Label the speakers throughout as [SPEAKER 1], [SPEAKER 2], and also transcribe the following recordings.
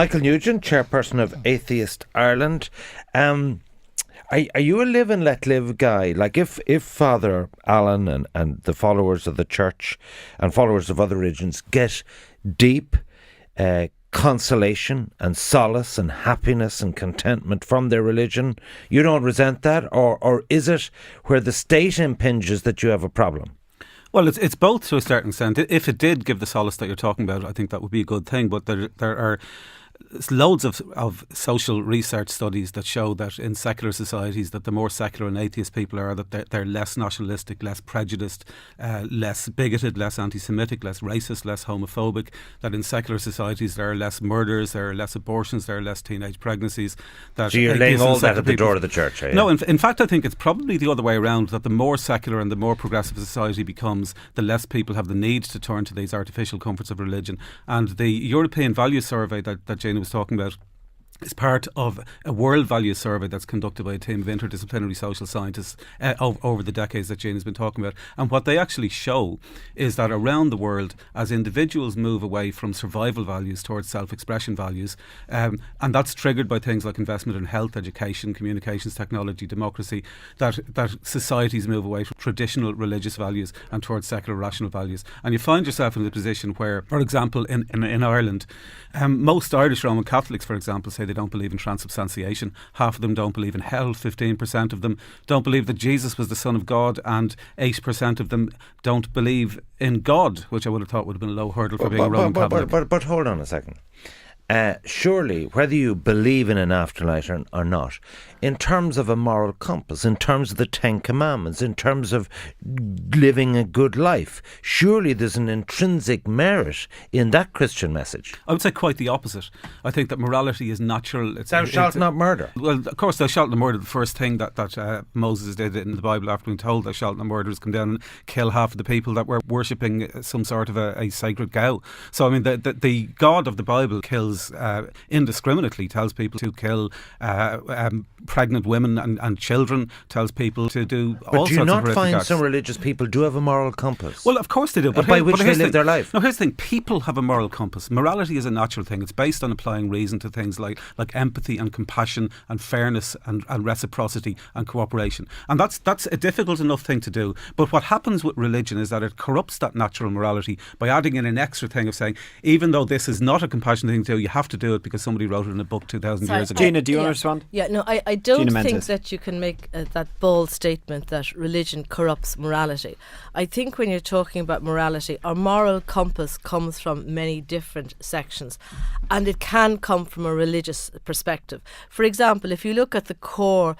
[SPEAKER 1] Michael Nugent, chairperson of Atheist Ireland. Are you a live and let live guy? Like if Father Alan and the followers of the church and followers of other religions get deep consolation and solace and happiness and contentment from their religion, you don't resent that? Or is it where the state impinges that you have a problem?
[SPEAKER 2] Well, it's both to a certain extent. If it did give the solace that you're talking about, I think that would be a good thing. But there are loads of social research studies that show that in secular societies, that the more secular and atheist people are, that they're less nationalistic, less prejudiced, less bigoted, less anti-Semitic, less racist, less homophobic. That in secular societies there are less murders, there are less abortions, there are less teenage pregnancies. That
[SPEAKER 1] so you're laying all that at the door of the church, are you?
[SPEAKER 2] No, in fact I think it's probably the other way around, that the more secular and the more progressive society becomes, the less people have the need to turn to these artificial comforts of religion. And the European Values Survey that Gina was talking about is part of a world values survey that's conducted by a team of interdisciplinary social scientists over the decades that Gina has been talking about. And what they actually show is that around the world, as individuals move away from survival values towards self-expression values, and that's triggered by things like investment in health, education, communications, technology, democracy, that societies move away from traditional religious values and towards secular rational values. And you find yourself in a position where, for example, in Ireland, most Irish Roman Catholics, for example, say they don't believe in transubstantiation. Half of them don't believe in hell. 15% of them don't believe that Jesus was the Son of God, and 8% of them don't believe in God, which I would have thought would have been a low hurdle for being a Roman Catholic.
[SPEAKER 1] But hold on a second. Surely, whether you believe in an afterlife or not, in terms of a moral compass, in terms of the Ten Commandments, in terms of living a good life, surely there's an intrinsic merit in that Christian message.
[SPEAKER 2] I would say quite the opposite. I think that morality is natural.
[SPEAKER 1] Thou shalt not murder.
[SPEAKER 2] Well, of course, thou shalt not murder. The first thing that Moses did in the Bible after being told thou shalt not murder is come down and kill half of the people that were worshipping some sort of a sacred cow. So, I mean, the God of the Bible kills indiscriminately, tells people to kill pregnant women and children, tells people to do all sorts of horrific acts. But do you not find some religious people do have a moral compass? Well, of course they do. But
[SPEAKER 1] by which they live their life?
[SPEAKER 2] No, here's the thing. People have a moral compass. Morality is a natural thing. It's based on applying reason to things like empathy and compassion and fairness and reciprocity and cooperation. And that's a difficult enough thing to do. But what happens with religion is that it corrupts that natural morality by adding in an extra thing of saying, even though this is not a compassionate thing to do, you have to do it because somebody wrote it in a book 2,000 years ago.
[SPEAKER 3] Gina, do you want to respond?
[SPEAKER 4] Yeah, no, I don't think that you can make that bold statement that religion corrupts morality. I think when you're talking about morality, our moral compass comes from many different sections, and it can come from a religious perspective. For example, if you look at the core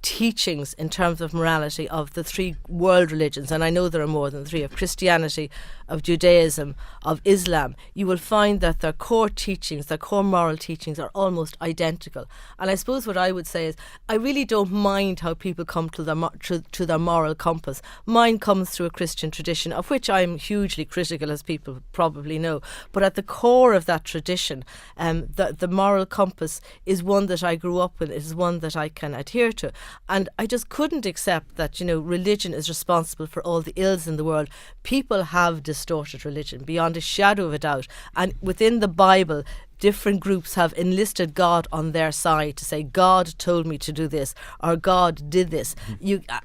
[SPEAKER 4] teachings in terms of morality of the three world religions, and I know there are more than three, of Christianity, of Judaism, of Islam, you will find that their core teachings, their core moral teachings are almost identical. And I suppose what I would say is I really don't mind how people come to their moral compass. Mine comes through a Christian tradition, of which I'm hugely critical, as people probably know. But at the core of that tradition, the moral compass is one that I grew up with, is one that I can adhere to. And I just couldn't accept that, religion is responsible for all the ills in the world. People have distorted religion beyond a shadow of a doubt. And within the Bible, different groups have enlisted God on their side to say, God told me to do this, or God did this.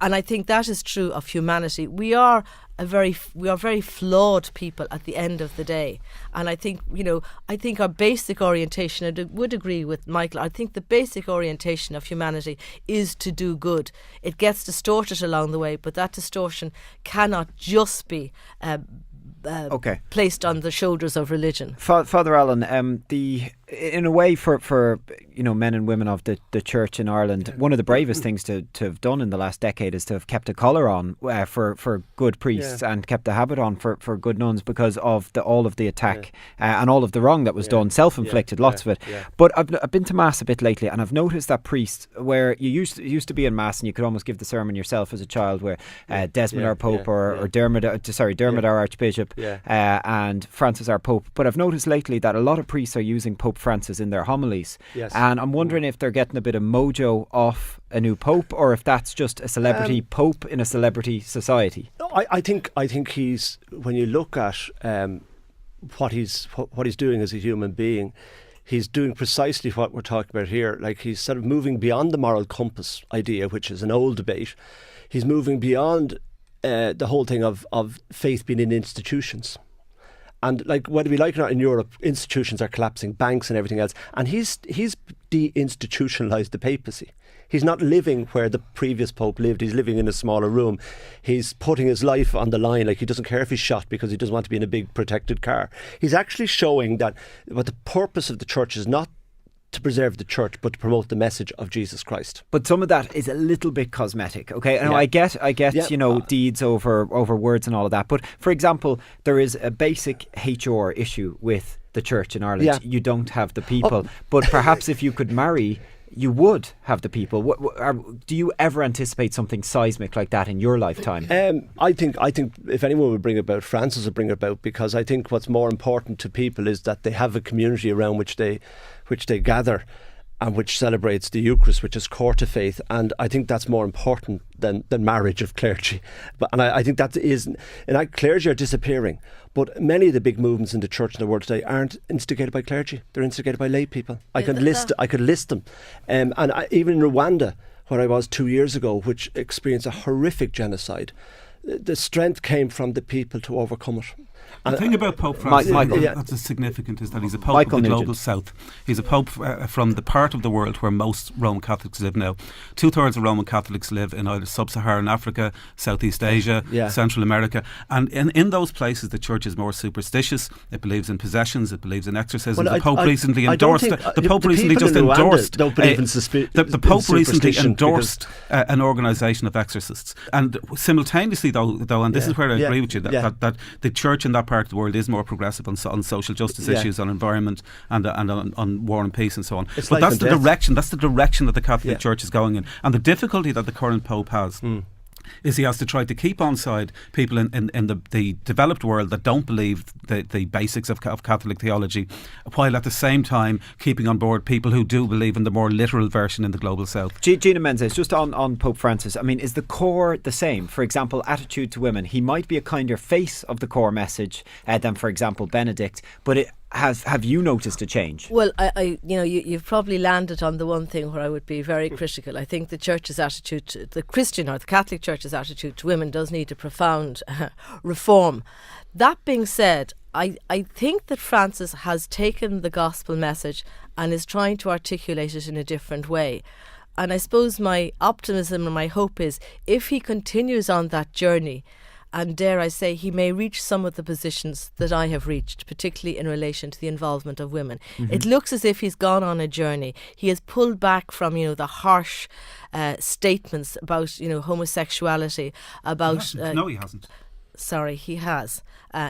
[SPEAKER 4] And I think that is true of humanity. We are very flawed people at the end of the day. And I think, our basic orientation, I would agree with Michael, I think the basic orientation of humanity is to do good. It gets distorted along the way, but that distortion cannot just be placed on the shoulders of religion.
[SPEAKER 3] Father Alan, in a way for men and women of the church in Ireland, one of the bravest things to have done in the last decade is to have kept a collar on for good priests and kept the habit on for good nuns because of all of the attack and all of the wrong that was done, self-inflicted, lots of it. But I've been to Mass a bit lately, and I've noticed that priests, where you used to be in Mass and you could almost give the sermon yourself as a child, where Desmond our Pope or Dermot our Archbishop and Francis our Pope. But I've noticed lately that a lot of priests are using Pope Francis in their homilies. And I'm wondering if they're getting a bit of mojo off a new Pope, or if that's just a celebrity Pope in a celebrity society.
[SPEAKER 5] I think he's, when you look at what he's doing as a human being, he's doing precisely what we're talking about here. Like, he's sort of moving beyond the moral compass idea, which is an old debate. He's moving beyond the whole thing of faith being in institutions. And like, whether we like it or not, in Europe, institutions are collapsing, banks and everything else. And he's deinstitutionalised the papacy. He's not living where the previous Pope lived. He's living in a smaller room. He's putting his life on the line. Like, he doesn't care if he's shot because he doesn't want to be in a big protected car. He's actually showing that what the purpose of the church is not to preserve the church, but to promote the message of Jesus Christ.
[SPEAKER 3] But some of that is a little bit cosmetic, okay? And I get, deeds over words and all of that. But for example, there is a basic HR issue with the church in Ireland.
[SPEAKER 5] Yeah.
[SPEAKER 3] You don't have the people, but perhaps if you could marry, you would have the people. Do you ever anticipate something seismic like that in your lifetime?
[SPEAKER 5] I think if anyone would bring it about, Francis would bring it about, because I think what's more important to people is that they have a community around which they gather and which celebrates the Eucharist, which is core to faith. And I think that's more important than marriage of clergy. I think that is, and clergy are disappearing. But many of the big movements in the church in the world today aren't instigated by clergy; they're instigated by lay people. I could list them, even in Rwanda, where I was 2 years ago, which experienced a horrific genocide. The strength came from the people to overcome it.
[SPEAKER 2] The thing about Pope Francis that's significant is that he's a Pope
[SPEAKER 3] Michael
[SPEAKER 2] of the
[SPEAKER 3] Nugent.
[SPEAKER 2] global south. He's a Pope from the part of the world where most Roman Catholics live now. 2/3 of Roman Catholics live in either sub-Saharan Africa, Southeast Asia, Central America. And in those places, the church is more superstitious. It believes in possessions. It believes in exorcism. The Pope recently endorsed... The Pope recently just endorsed...
[SPEAKER 5] don't believe in
[SPEAKER 2] the Pope recently endorsed an organisation of exorcists. And simultaneously, though, and this is where I agree with you, that the church in that part of the world is more progressive on social justice issues, on environment and on war and peace and so on. But that's the direction. That's the direction that the Catholic Church is going in. And the difficulty that the current Pope has is he has to try to keep on side people in the developed world that don't believe the basics of Catholic theology, while at the same time keeping on board people who do believe in the more literal version in the global south.
[SPEAKER 3] Gina Menzies, just on Pope Francis, I mean, is the core the same? For example, attitude to women. He might be a kinder face of the core message than, for example, Benedict, but have you noticed a change?
[SPEAKER 4] Well, you've probably landed on the one thing where I would be very critical. I think the Church's attitude, the Christian or the Catholic Church's attitude to women does need a profound reform. That being said, I think that Francis has taken the gospel message and is trying to articulate it in a different way. And I suppose my optimism and my hope is if he continues on that journey, and dare I say, he may reach some of the positions that I have reached, particularly in relation to the involvement of women. Mm-hmm. It looks as if he's gone on a journey. He has pulled back from, the harsh statements about, homosexuality, about...
[SPEAKER 2] No, he hasn't.
[SPEAKER 4] Sorry, he has.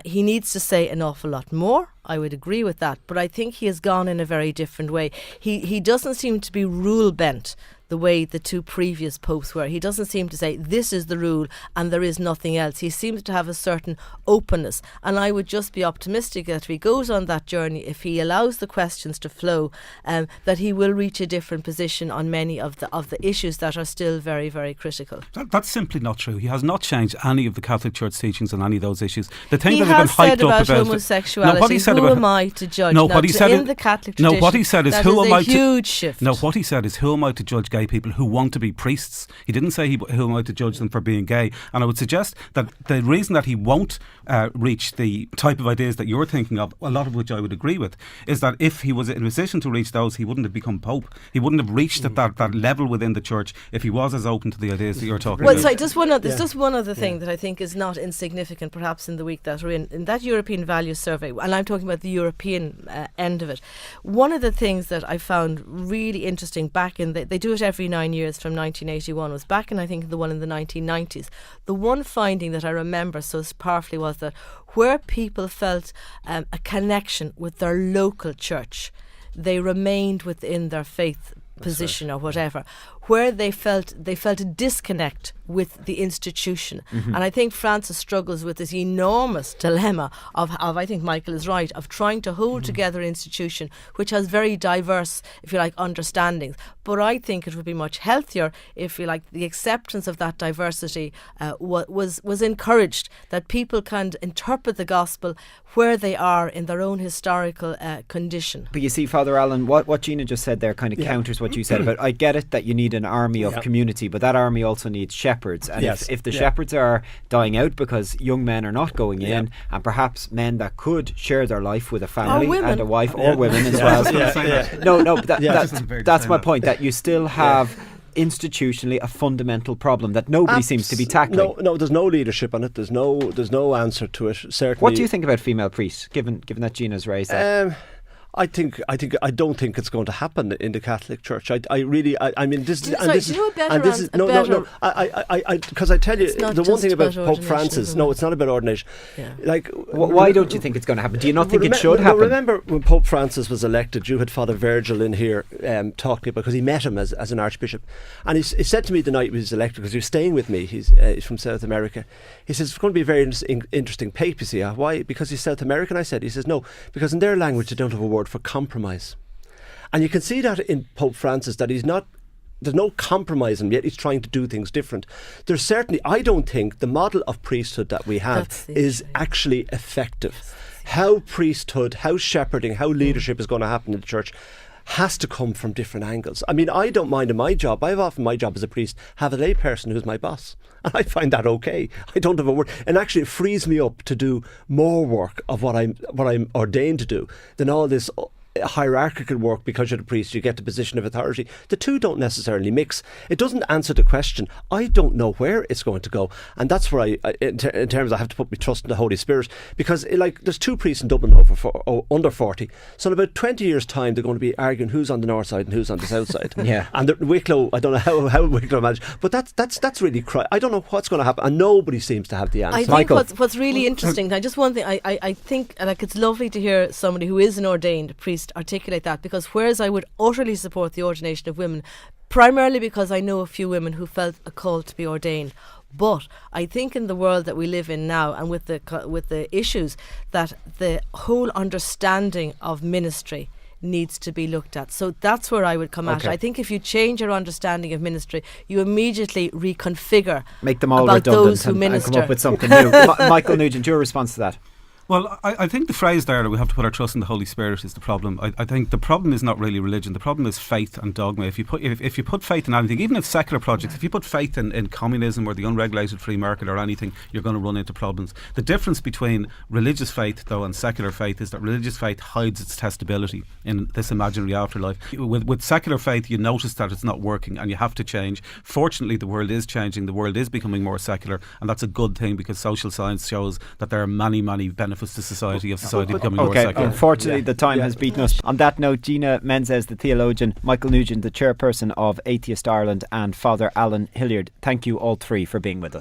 [SPEAKER 4] He needs to say an awful lot more. I would agree with that. But I think he has gone in a very different way. He doesn't seem to be rule-bent the way the two previous popes were. He doesn't seem to say this is the rule and there is nothing else. He seems to have a certain openness, and I would just be optimistic that if he goes on that journey, if he allows the questions to flow, that he will reach a different position on many of the issues that are still very, very critical.
[SPEAKER 2] That's simply not true. He has not changed any of the Catholic Church teachings on any of those issues. The thing
[SPEAKER 4] he
[SPEAKER 2] that has been hyped up about
[SPEAKER 4] homosexuality. Who am I to judge?
[SPEAKER 2] No, what he said
[SPEAKER 4] in the Catholic tradition.
[SPEAKER 2] No, what he said is
[SPEAKER 4] who am I to... huge shift.
[SPEAKER 2] No, what he said is who am I to judge gay people who want to be priests? He didn't say who am I to judge them for being gay. And I would suggest that the reason that he won't reach the type of ideas that you're thinking of, a lot of which I would agree with, is that if he was in a position to reach those, he wouldn't have become Pope. He wouldn't have reached that level within the Church if he was as open to the ideas that you're talking about.
[SPEAKER 4] Well, sorry, just one other thing that I think is not insignificant, perhaps in the week that we're in that European Values Survey, and I'm talking about the European end of it. One of the things that I found really interesting back in they do it every 9 years from 1981, was back in, I think, the one in the 1990s. The one finding that I remember so powerfully was that where people felt a connection with their local church, they remained within their faith position or whatever. Where they felt a disconnect with the institution. And I think Francis struggles with this enormous dilemma of I think Michael is right, of trying to hold together an institution which has very diverse, if you like, understandings. But I think it would be much healthier if you like the acceptance of that diversity was encouraged, that people can interpret the gospel where they are in their own historical condition.
[SPEAKER 3] But you see, Father Allen, what Gina just said there kind of counters what you said about, I get it that you need an army of community, but that army also needs shepherds. And if the shepherds are dying out because young men are not going in, and perhaps men that could share their life with a family and a wife, or women as well. No, but that's my point, that you still have institutionally a fundamental problem that nobody seems to be tackling.
[SPEAKER 5] No, there's no leadership on it. There's no answer to it. Certainly.
[SPEAKER 3] What do you think about female priests, given that Gina's raised that?
[SPEAKER 5] I don't think it's going to happen in the Catholic Church. I mean, this is because I tell you the one thing about Pope Francis. No, it's not about ordination.
[SPEAKER 4] Yeah.
[SPEAKER 5] Like,
[SPEAKER 3] why don't you think it's going to happen? Do you not think it should happen?
[SPEAKER 5] Remember when Pope Francis was elected, you had Father Virgil in here talking about, because he met him as an archbishop, and he said to me the night he was elected, because he was staying with me. He's from South America. He says it's going to be a very interesting papacy. Why? Because he's South American. I said. He says no, because in their language they don't have a word for compromise. And you can see that in Pope Francis, that there's no compromise, and yet he's trying to do things different. There's certainly, I don't think the model of priesthood that we have is actually effective. How priesthood, how shepherding, how leadership is going to happen in the church has to come from different angles. I mean, I don't mind in my job. I've often, my job as a priest, have a lay person who's my boss. And I find that okay. I don't have a word. And actually it frees me up to do more work of what I'm ordained to do than all this hierarchical work. Because you're the priest, you get the position of authority. The two don't necessarily mix. It doesn't answer the question. I don't know where it's going to go, and that's where in terms I have to put my trust in the Holy Spirit, because there's two priests in Dublin under 40, so in about 20 years time they're going to be arguing who's on the north side and who's on the south side. And Wicklow, I don't know how Wicklow managed, but that's really I don't know what's going to happen, and nobody seems to have the answer.
[SPEAKER 4] I think what's really interesting, just one thing, I think it's lovely to hear somebody who is an ordained priest articulate that, because whereas I would utterly support the ordination of women, primarily because I know a few women who felt a call to be ordained, but I think in the world that we live in now, and with the issues, that the whole understanding of ministry needs to be looked at. So that's where I would come at it. I think if you change your understanding of ministry, you immediately reconfigure, make them all about those who minister,
[SPEAKER 3] and come up with something new. Michael Nugent, your response to that?
[SPEAKER 2] Well, I think the phrase there that we have to put our trust in the Holy Spirit is the problem. I think the problem is not really religion. The problem is faith and dogma. If you put faith in anything, even in secular projects, if you put faith in communism or the unregulated free market or anything, you're going to run into problems. The difference between religious faith, though, and secular faith is that religious faith hides its testability in this imaginary afterlife. With secular faith, you notice that it's not working and you have to change. Fortunately, the world is changing. The world is becoming more secular, and that's a good thing, because social science shows that there are many, many benefits to society becoming more secular.
[SPEAKER 3] Unfortunately, the time has beaten us. On that note, Gina Menzies, the theologian, Michael Nugent, the chairperson of Atheist Ireland, and Father Alan Hilliard, thank you all three for being with us.